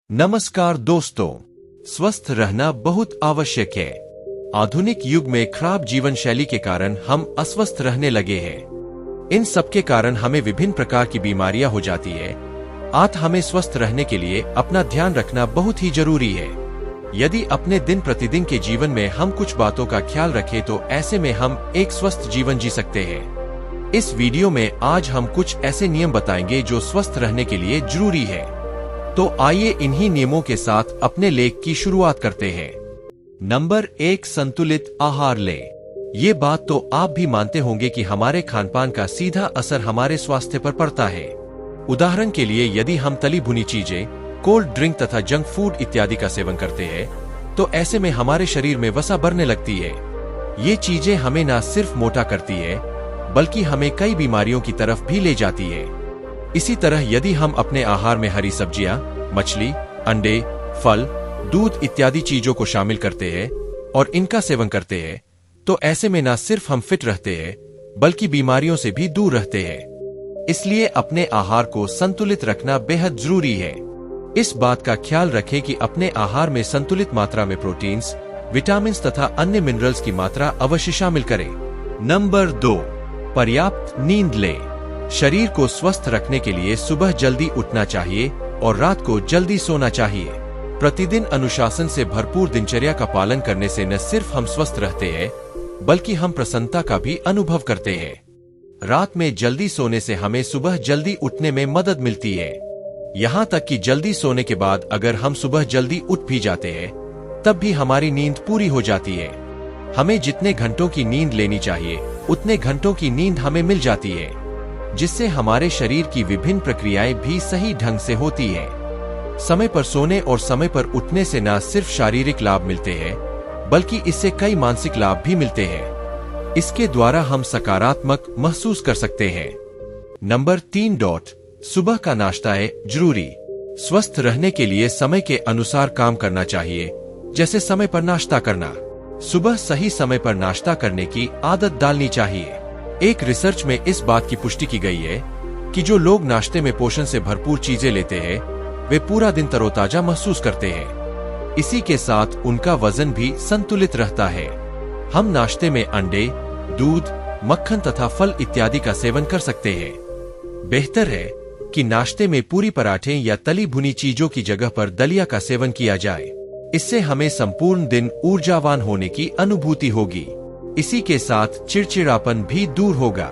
नमस्कार दोस्तों, स्वस्थ रहना बहुत आवश्यक है। आधुनिक युग में खराब जीवन शैली के कारण हम अस्वस्थ रहने लगे हैं। इन सब के कारण हमें विभिन्न प्रकार की बीमारियां हो जाती है। आज हमें स्वस्थ रहने के लिए अपना ध्यान रखना बहुत ही जरूरी है। यदि अपने दिन प्रतिदिन के जीवन में हम कुछ बातों का ख्याल रखें तो ऐसे में हम एक स्वस्थ जीवन जी सकते हैं। इस वीडियो में आज हम कुछ ऐसे नियम बताएंगे जो स्वस्थ रहने के लिए जरूरी है। तो आइए इन्हीं नियमों के साथ अपने लेख की शुरुआत करते हैं। नंबर 1, संतुलित आहार लें। ये बात तो आप भी मानते होंगे कि हमारे खानपान का सीधा असर हमारे स्वास्थ्य पर पड़ता है। उदाहरण के लिए यदि हम तली भुनी चीजें, कोल्ड ड्रिंक तथा जंक फूड इत्यादि का सेवन करते हैं तो ऐसे में हमारे शरीर में वसा बढ़ने लगती है। ये चीजें हमें न सिर्फ मोटा करती है बल्कि हमें कई बीमारियों की तरफ भी ले जाती है। इसी तरह यदि हम अपने आहार में हरी सब्जियां, मछली, अंडे, फल, दूध इत्यादि चीजों को शामिल करते हैं और इनका सेवन करते हैं तो ऐसे में न सिर्फ हम फिट रहते हैं बल्कि बीमारियों से भी दूर रहते हैं। इसलिए अपने आहार को संतुलित रखना बेहद जरूरी है। इस बात का ख्याल रखें कि अपने आहार में संतुलित मात्रा में प्रोटीन्स, विटामिन्स तथा अन्य मिनरल्स की मात्रा अवश्य शामिल करें। नंबर 2, पर्याप्त नींद लें। शरीर को स्वस्थ रखने के लिए सुबह जल्दी उठना चाहिए और रात को जल्दी सोना चाहिए। प्रतिदिन अनुशासन से भरपूर दिनचर्या का पालन करने से न सिर्फ हम स्वस्थ रहते हैं बल्कि हम प्रसन्नता का भी अनुभव करते हैं। रात में जल्दी सोने से हमें सुबह जल्दी उठने में मदद मिलती है। यहाँ तक कि जल्दी सोने के बाद अगर हम सुबह जल्दी उठ भी जाते हैं तब भी हमारी नींद पूरी हो जाती है। हमें जितने घंटों की नींद लेनी चाहिए उतने घंटों की नींद हमें मिल जाती है, जिससे हमारे शरीर की विभिन्न प्रक्रियाएं भी सही ढंग से होती है। समय पर सोने और समय पर उठने से न सिर्फ शारीरिक लाभ मिलते हैं बल्कि इससे कई मानसिक लाभ भी मिलते हैं। इसके द्वारा हम सकारात्मक महसूस कर सकते हैं। नंबर 3, सुबह का नाश्ता है जरूरी। स्वस्थ रहने के लिए समय के अनुसार काम करना चाहिए, जैसे समय पर नाश्ता करना। सुबह सही समय पर नाश्ता करने की आदत डालनी चाहिए। एक रिसर्च में इस बात की पुष्टि की गई है कि जो लोग नाश्ते में पोषण से भरपूर चीजें लेते हैं वे पूरा दिन तरोताजा महसूस करते हैं। इसी के साथ उनका वजन भी संतुलित रहता है। हम नाश्ते में अंडे, दूध, मक्खन तथा फल इत्यादि का सेवन कर सकते हैं। बेहतर है कि नाश्ते में पूरी पराठे या तली भुनी चीजों की जगह पर दलिया का सेवन किया जाए। इससे हमें संपूर्ण दिन ऊर्जावान होने की अनुभूति होगी। इसी के साथ चिड़चिड़ापन भी दूर होगा।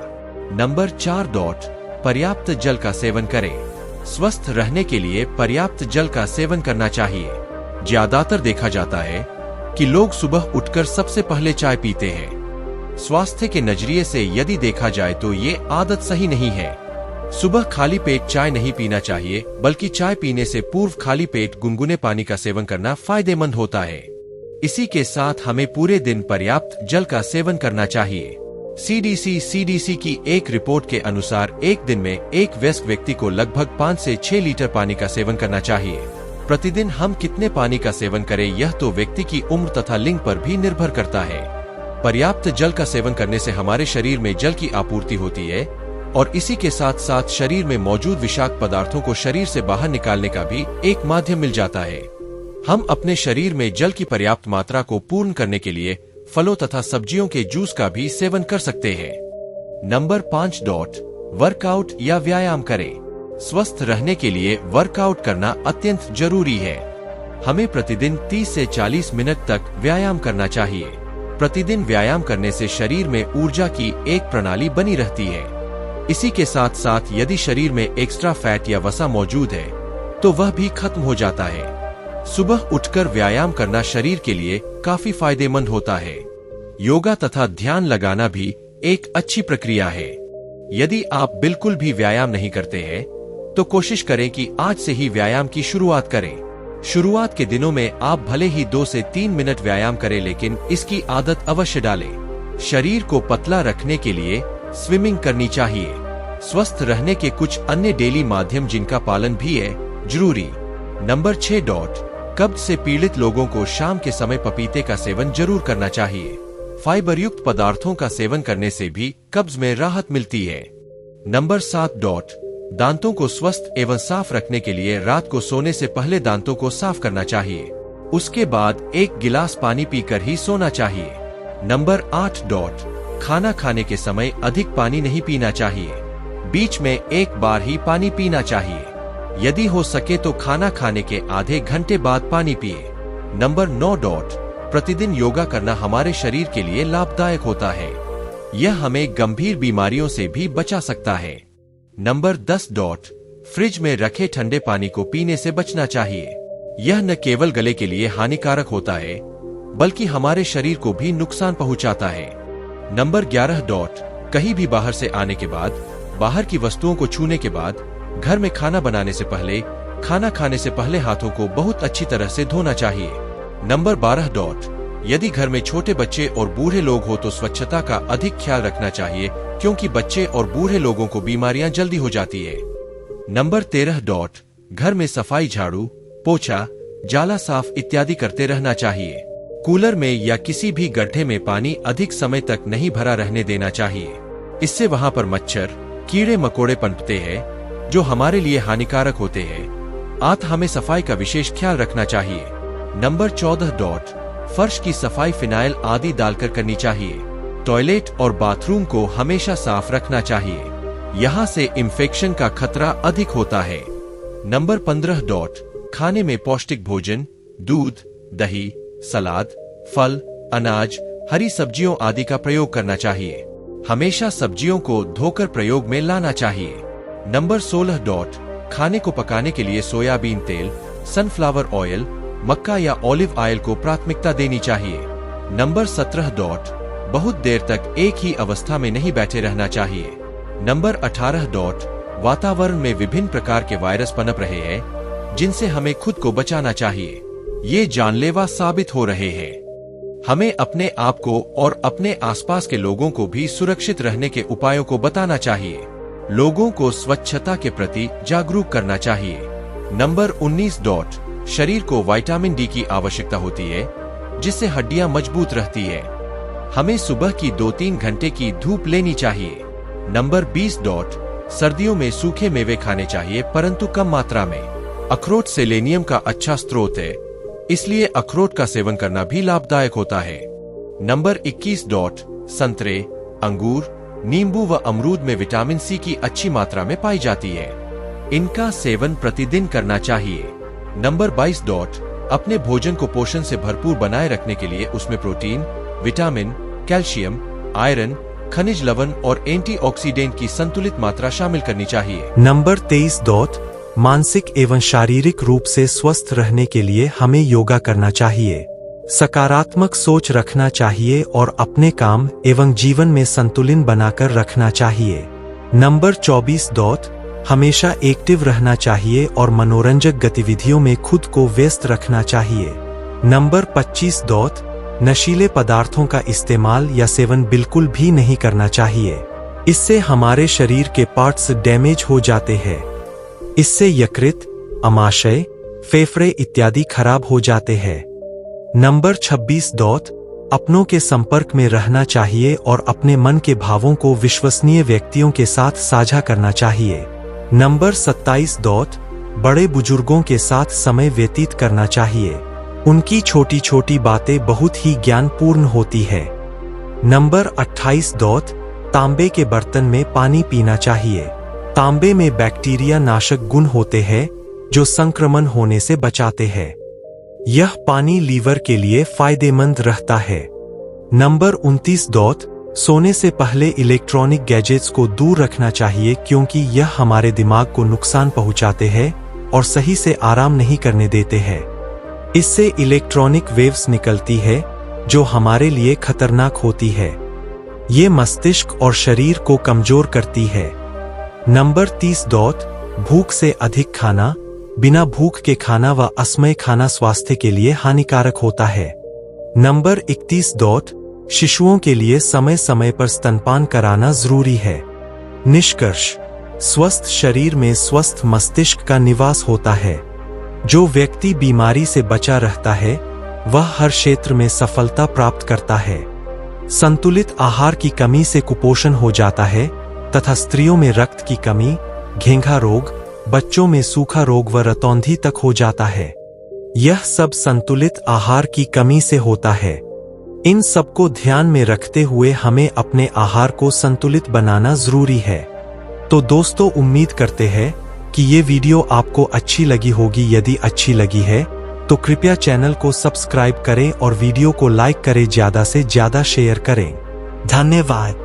नंबर 4, पर्याप्त जल का सेवन करें। स्वस्थ रहने के लिए पर्याप्त जल का सेवन करना चाहिए। ज्यादातर देखा जाता है कि लोग सुबह उठकर सबसे पहले चाय पीते हैं। स्वास्थ्य के नजरिए से यदि देखा जाए तो ये आदत सही नहीं है। सुबह खाली पेट चाय नहीं पीना चाहिए बल्कि चाय पीने से पूर्व खाली पेट गुनगुने पानी का सेवन करना फायदेमंद होता है। इसी के साथ हमें पूरे दिन पर्याप्त जल का सेवन करना चाहिए। सीडीसी की एक रिपोर्ट के अनुसार एक दिन में एक वयस्क व्यक्ति को लगभग 5 से 6 लीटर पानी का सेवन करना चाहिए। प्रतिदिन हम कितने पानी का सेवन करें यह तो व्यक्ति की उम्र तथा लिंग पर भी निर्भर करता है। पर्याप्त जल का सेवन करने से हमारे शरीर में जल की आपूर्ति होती है और इसी के साथ साथ शरीर में मौजूद विषाक्त पदार्थों को शरीर से बाहर निकालने का भी एक माध्यम मिल जाता है। हम अपने शरीर में जल की पर्याप्त मात्रा को पूर्ण करने के लिए फलों तथा सब्जियों के जूस का भी सेवन कर सकते हैं। नंबर 5, वर्कआउट या व्यायाम करें। स्वस्थ रहने के लिए वर्कआउट करना अत्यंत जरूरी है। हमें प्रतिदिन 30 से 40 मिनट तक व्यायाम करना चाहिए। प्रतिदिन व्यायाम करने से शरीर में ऊर्जा की एक प्रणाली बनी रहती है। इसी के साथ साथ यदि शरीर में एक्स्ट्रा फैट या वसा मौजूद है तो वह भी खत्म हो जाता है। सुबह उठकर व्यायाम करना शरीर के लिए काफी फायदेमंद होता है। योगा तथा ध्यान लगाना भी एक अच्छी प्रक्रिया है। यदि आप बिल्कुल भी व्यायाम नहीं करते हैं तो कोशिश करें कि आज से ही व्यायाम की शुरुआत करें। शुरुआत के दिनों में आप भले ही 2 से 3 मिनट व्यायाम करें लेकिन इसकी आदत अवश्य डालें। शरीर को पतला रखने के लिए स्विमिंग करनी चाहिए। स्वस्थ रहने के कुछ अन्य डेली माध्यम जिनका पालन भी है जरूरी। नंबर 6, कब्ज से पीड़ित लोगों को शाम के समय पपीते का सेवन जरूर करना चाहिए। फाइबर युक्त पदार्थों का सेवन करने से भी कब्ज में राहत मिलती है। नंबर 7, दांतों को स्वस्थ एवं साफ रखने के लिए रात को सोने से पहले दांतों को साफ करना चाहिए। उसके बाद 1 गिलास पानी पीकर ही सोना चाहिए। नंबर 8. खाना खाने के समय अधिक पानी नहीं पीना चाहिए। बीच में 1 बार ही पानी पीना चाहिए। यदि हो सके तो खाना खाने के आधे घंटे बाद पानी पिए। नंबर 9. प्रतिदिन योगा करना हमारे शरीर के लिए लाभदायक होता है। यह हमें गंभीर बीमारियों से भी बचा सकता है। नंबर 10. फ्रिज में रखे ठंडे पानी को पीने से बचना चाहिए। यह न केवल गले के लिए हानिकारक होता है बल्कि हमारे शरीर को भी नुकसान पहुंचाता है। नंबर 11. कहीं भी बाहर से आने के बाद, बाहर की वस्तुओं को छूने के बाद, घर में खाना बनाने से पहले, खाना खाने से पहले हाथों को बहुत अच्छी तरह से धोना चाहिए। नंबर 12. यदि घर में छोटे बच्चे और बूढ़े लोग हो तो स्वच्छता का अधिक ख्याल रखना चाहिए क्योंकि बच्चे और बूढ़े लोगों को बीमारियां जल्दी हो जाती है। नंबर 13. घर में सफाई, झाड़ू, पोछा, जाला साफ इत्यादि करते रहना चाहिए। कूलर में या किसी भी गड्ढे में पानी अधिक समय तक नहीं भरा रहने देना चाहिए। इससे वहां पर मच्छर, कीड़े मकोड़े पनपते हैं जो हमारे लिए हानिकारक होते हैं। हमें सफाई का विशेष ख्याल रखना चाहिए। नंबर 14. फर्श की सफाई फिनाइल आदि डालकर करनी चाहिए। टॉयलेट और बाथरूम को हमेशा साफ रखना चाहिए। यहाँ से इंफेक्शन का खतरा अधिक होता है। नंबर 15. खाने में पौष्टिक भोजन, दूध, दही, सलाद, फल, अनाज, हरी सब्जियों आदि का प्रयोग करना चाहिए। हमेशा सब्जियों को धोकर प्रयोग में लाना चाहिए। नंबर 16. खाने को पकाने के लिए सोयाबीन तेल, सनफ्लावर ऑयल, मक्का या ऑलिव ऑयल को प्राथमिकता देनी चाहिए। नंबर 17. बहुत देर तक एक ही अवस्था में नहीं बैठे रहना चाहिए। नंबर 18. वातावरण में विभिन्न प्रकार के वायरस पनप रहे हैं जिनसे हमें खुद को बचाना चाहिए। ये जानलेवा साबित हो रहे हैं। हमें अपने आप को और अपने आसपास के लोगों को भी सुरक्षित रहने के उपायों को बताना चाहिए। लोगों को स्वच्छता के प्रति जागरूक करना चाहिए। नंबर 19. शरीर को विटामिन डी की आवश्यकता होती है जिससे हड्डियां मजबूत रहती है। हमें सुबह की 2-3 घंटे की धूप लेनी चाहिए। नंबर 20. सर्दियों में सूखे मेवे खाने चाहिए परंतु कम मात्रा में। अखरोट सेलेनियम का अच्छा स्रोत है, इसलिए अखरोट का सेवन करना भी लाभदायक होता है। नंबर 21. संतरे, अंगूर, नींबू व अमरूद में विटामिन सी की अच्छी मात्रा में पाई जाती है। इनका सेवन प्रतिदिन करना चाहिए। नंबर 22. अपने भोजन को पोषण से भरपूर बनाए रखने के लिए उसमें प्रोटीन, विटामिन, कैल्शियम, आयरन, खनिज लवण और एंटीऑक्सीडेंट की संतुलित मात्रा शामिल करनी चाहिए। नंबर 23. मानसिक एवं शारीरिक रूप से स्वस्थ रहने के लिए हमें योगा करना चाहिए। सकारात्मक सोच रखना चाहिए और अपने काम एवं जीवन में संतुलन बनाकर रखना चाहिए। नंबर 24. हमेशा एक्टिव रहना चाहिए और मनोरंजक गतिविधियों में खुद को व्यस्त रखना चाहिए। नंबर 25. नशीले पदार्थों का इस्तेमाल या सेवन बिल्कुल भी नहीं करना चाहिए। इससे हमारे शरीर के पार्ट्स डैमेज हो जाते हैं। इससे यकृत, अमाशय, फेफड़े इत्यादि खराब हो जाते हैं। नंबर 26. अपनों के संपर्क में रहना चाहिए और अपने मन के भावों को विश्वसनीय व्यक्तियों के साथ साझा करना चाहिए। नंबर 27. बड़े बुजुर्गों के साथ समय व्यतीत करना चाहिए। उनकी छोटी छोटी बातें बहुत ही ज्ञानपूर्ण होती है। नंबर 28. तांबे के बर्तन में पानी पीना चाहिए। तांबे में बैक्टीरिया नाशक गुण होते हैं जो संक्रमण होने से बचाते हैं। यह पानी लीवर के लिए फायदेमंद रहता है। नंबर 29. सोने से पहले इलेक्ट्रॉनिक गैजेट्स को दूर रखना चाहिए क्योंकि यह हमारे दिमाग को नुकसान पहुंचाते हैं और सही से आराम नहीं करने देते हैं। इससे इलेक्ट्रॉनिक वेव्स निकलती है जो हमारे लिए खतरनाक होती है। ये मस्तिष्क और शरीर को कमजोर करती है। नंबर 30. भूख से अधिक खाना, बिना भूख के खाना व असमय खाना स्वास्थ्य के लिए हानिकारक होता है। नंबर 31. शिशुओं के लिए समय समय पर स्तनपान कराना जरूरी है। निष्कर्ष: स्वस्थ शरीर में स्वस्थ मस्तिष्क का निवास होता है। जो व्यक्ति बीमारी से बचा रहता है वह हर क्षेत्र में सफलता प्राप्त करता है। संतुलित आहार की कमी से कुपोषण हो जाता है तथा स्त्रियों में रक्त की कमी, घेंघा रोग, बच्चों में सूखा रोग व रतौंधी तक हो जाता है। यह सब संतुलित आहार की कमी से होता है। इन सबको ध्यान में रखते हुए हमें अपने आहार को संतुलित बनाना जरूरी है। तो दोस्तों, उम्मीद करते हैं कि ये वीडियो आपको अच्छी लगी होगी। यदि अच्छी लगी है तो कृपया चैनल को सब्सक्राइब करें और वीडियो को लाइक करें, ज्यादा से ज्यादा शेयर करें। धन्यवाद।